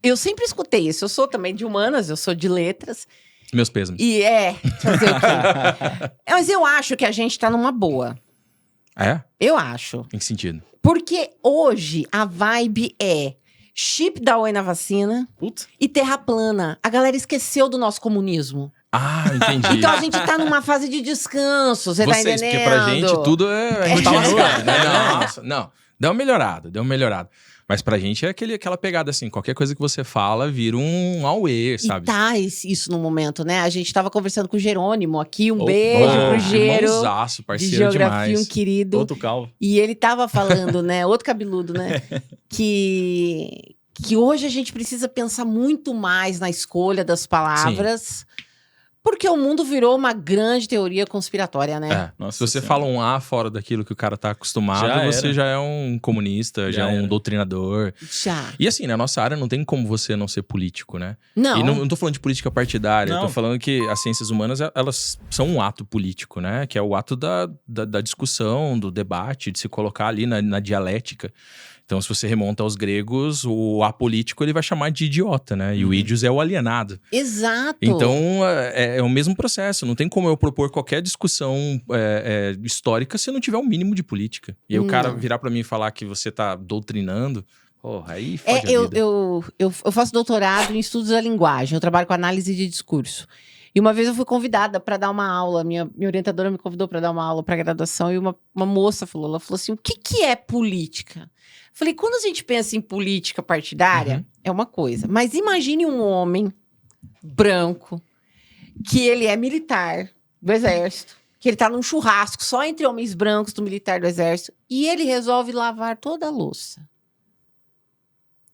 eu sempre escutei isso. Eu sou também de humanas, eu sou de letras. Meus pêsames. E fazer o quê? Mas eu acho que a gente tá numa boa. É? Eu acho. Em que sentido? Porque hoje a vibe é chip da Oi na vacina Putz. e terra plana. A galera esqueceu do nosso comunismo. Ah, entendi. Então a gente tá numa fase de descanso, você tá Vocês, entendendo? porque pra gente tudo a gente tá Continua, lascado, né? né? Nossa, não. Deu uma melhorada. Mas pra gente é aquela pegada assim, qualquer coisa que você fala vira um auê, sabe? E tá isso no momento, né? A gente tava conversando com o Jerônimo aqui, um Oh, beijo pro Gero. Irmãozaço, De parceiro geografia, demais. um querido. Outro calvo. E ele tava falando, né? Outro cabeludo, né? que hoje a gente precisa pensar muito mais na escolha das palavras. Porque o mundo virou uma grande teoria conspiratória, né? É. Nossa Se você Senhora. fala um A fora daquilo que o cara tá acostumado, Já você era. já é um comunista, já é um era. doutrinador. Já. E assim, na nossa área não tem como você não ser político, né? Não. E não tô falando de política partidária, eu Não. tô falando que as ciências humanas, elas são um ato político, né? Que é o ato da discussão, do debate, de se colocar ali na dialética. Então, se você remonta aos gregos, o apolítico ele vai chamar de idiota, né? E o ídios é o alienado. Exato. Então, é o mesmo processo. Não tem como eu propor qualquer discussão histórica se não tiver um mínimo de política. E aí o cara Não. virar pra mim e falar que você tá doutrinando, porra, aí fode a eu, vida. eu faço doutorado em estudos da linguagem. Eu trabalho com análise de discurso. E uma vez eu fui convidada para dar uma aula. Minha orientadora me convidou para dar uma aula para graduação. E uma moça falou assim, o que é política? Falei, quando a gente pensa em política partidária, é uma coisa. Mas imagine um homem branco, que ele é militar do exército, que ele tá num churrasco só entre homens brancos do militar do exército, e ele resolve lavar toda a louça.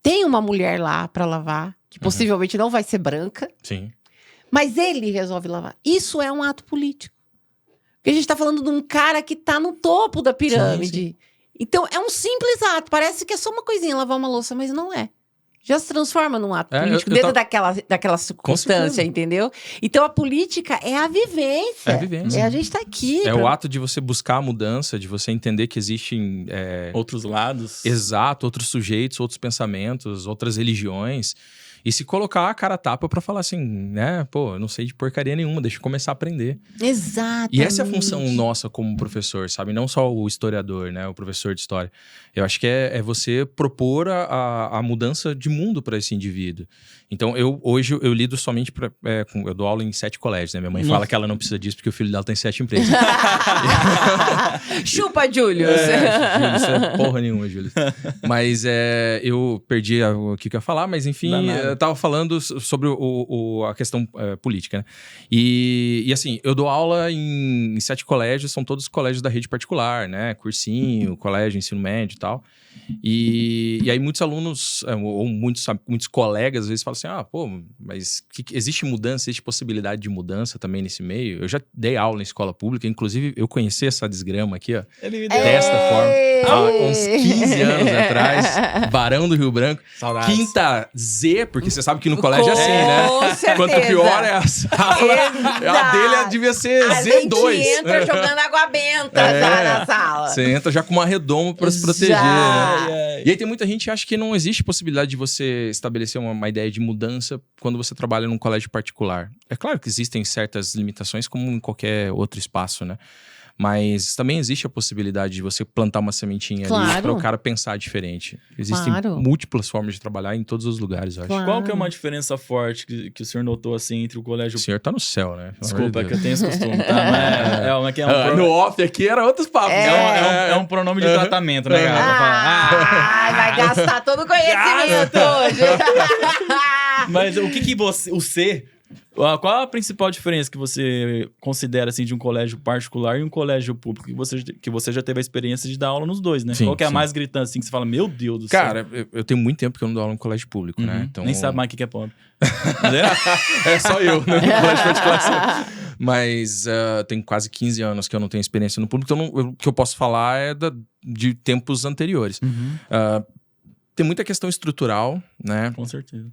Tem uma mulher lá para lavar, que possivelmente não vai ser branca, Sim. mas ele resolve lavar. Isso é um ato político. Porque a gente tá falando de um cara que tá no topo da pirâmide. Sim. Então, é um simples ato. Parece que é só uma coisinha lavar uma louça, mas não é. Já se transforma num ato político dentro daquela circunstância, certeza. entendeu? Então, a política é a vivência. É a vivência. A gente tá aqui. É o ato de você buscar a mudança, de você entender que existem Outros lados. outros sujeitos, outros pensamentos, outras religiões. E se colocar a cara a tapa pra falar assim, né? Pô, eu não sei de porcaria nenhuma, deixa eu começar a aprender. Exatamente. E essa é a função nossa como professor, sabe? Não só o historiador, né? O professor de história. Eu acho que é você propor a mudança de mundo para esse indivíduo. Então, hoje eu lido somente eu dou aula em 7 colégios, né? Minha mãe fala que ela não precisa disso porque o filho dela tem 7 empresas. Chupa, Júlio. Júlio, isso é porra nenhuma, Júlio. Mas eu perdi o que eu ia falar, mas enfim, Danado. eu tava falando sobre a questão política, né? E assim, eu dou aula em 7 colégios, são todos colégios da rede particular, né? Cursinho, colégio, ensino médio e tal. E aí muitos alunos, ou muitos colegas, às vezes falam assim, pô, mas existe mudança, existe possibilidade de mudança também nesse meio? Eu já dei aula em escola pública, inclusive eu conheci essa desgrama aqui, ó. Ele me deu. Desta forma, há Ei! uns 15 anos atrás, Barão do Rio Branco. Saudades. Quinta Z, porque você sabe que no colégio é assim, né? Com certeza. Quanto pior é a sala, a Exato. dele devia ser A Z2. gente entra jogando água benta já na sala. Você entra já com uma redoma pra se proteger, Já. né? E aí tem muita gente que acha que não existe possibilidade de você estabelecer uma ideia de mudança quando você trabalha num colégio particular. É claro que existem certas limitações, como em qualquer outro espaço, né? Mas também existe a possibilidade de você plantar uma sementinha ali Claro. para o cara pensar diferente. Existem Claro. múltiplas formas de trabalhar em todos os lugares, eu acho. Claro. Qual que é uma diferença forte que o senhor notou, assim, entre o colégio... O senhor tá no céu, né? Pelo Desculpa, amor que de eu tenho esse costume, tá? Mas Deus. No off aqui era outros papos. É um pronome de tratamento, né, cara? Pra falar, Vai gastar todo o conhecimento hoje. Mas o que você... O C... Qual a principal diferença que você considera, assim, de um colégio particular e um colégio público? Que você já teve a experiência de dar aula nos dois, né? Sim, Qual que é a sim. mais gritante, assim, que você fala, meu Deus do céu. Cara, eu tenho muito tempo que eu não dou aula em colégio público, né? Então, Nem sabe mais o que é pobre. é só eu, né? No colégio particular. Mas tem quase 15 anos que eu não tenho experiência no público, então o que eu posso falar é de tempos anteriores. tem muita questão estrutural, né? Com certeza.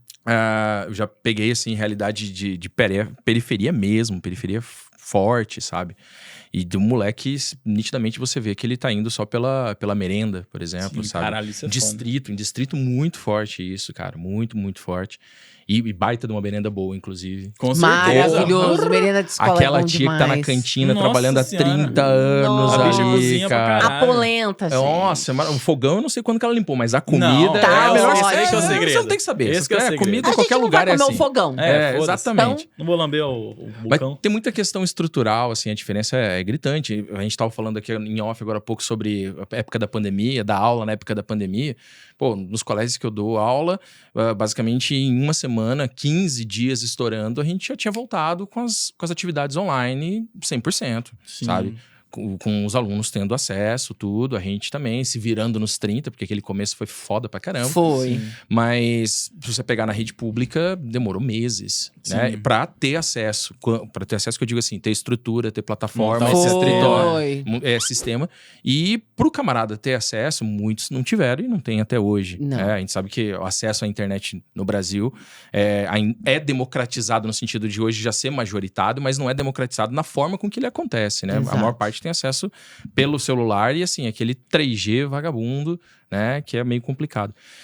Eu já peguei, assim, realidade de periferia mesmo, periferia forte, sabe? E de um moleque, nitidamente você vê que ele tá indo só pela merenda, por exemplo, Sim, sabe? caralho, isso é Em distrito muito forte isso, cara. Muito, muito forte. E baita de uma merenda boa, inclusive. Com certeza. Maravilhoso, merenda de escola Aquela é bom tia que tá na demais. cantina Nossa trabalhando há Senhora. 30 anos Nossa. A bicha ali, cozinha pra cara. caralho. A polenta, gente. Nossa, o fogão eu não sei quando que ela limpou, mas a comida Não, é tá a melhor. ótimo. Você Esse é o segredo. não tem que saber. Esse que é o segredo. Comida A em gente qualquer não lugar vai é comer assim. o fogão. É, foda-se. Exatamente. Não vou lamber o Vai bucão. ter muita questão estrutural, assim, a diferença é gritante. A gente tava falando aqui em off agora há pouco sobre a época da pandemia, da aula na época da pandemia. Pô, nos colégios que eu dou aula, basicamente em uma semana, 15 dias estourando, a gente já tinha voltado com as atividades online 100%, Sim. sabe? Com os alunos tendo acesso, tudo, a gente também se virando nos 30, porque aquele começo foi foda pra caramba. Foi. Sim. Mas se você pegar na rede pública, demorou meses, né? Sim. Pra ter acesso. Pra ter acesso que eu digo assim, ter estrutura, ter plataforma, Montar o esse sistema. escritório, Foi. sistema. E pro camarada ter acesso, muitos não tiveram e não tem até hoje. Não. Né? A gente sabe que o acesso à internet no Brasil é democratizado no sentido de hoje já ser majoritário, mas não é democratizado na forma com que ele acontece, né? Exato. A maior parte tem acesso pelo celular e, assim, aquele 3G vagabundo, né? Que é meio complicado.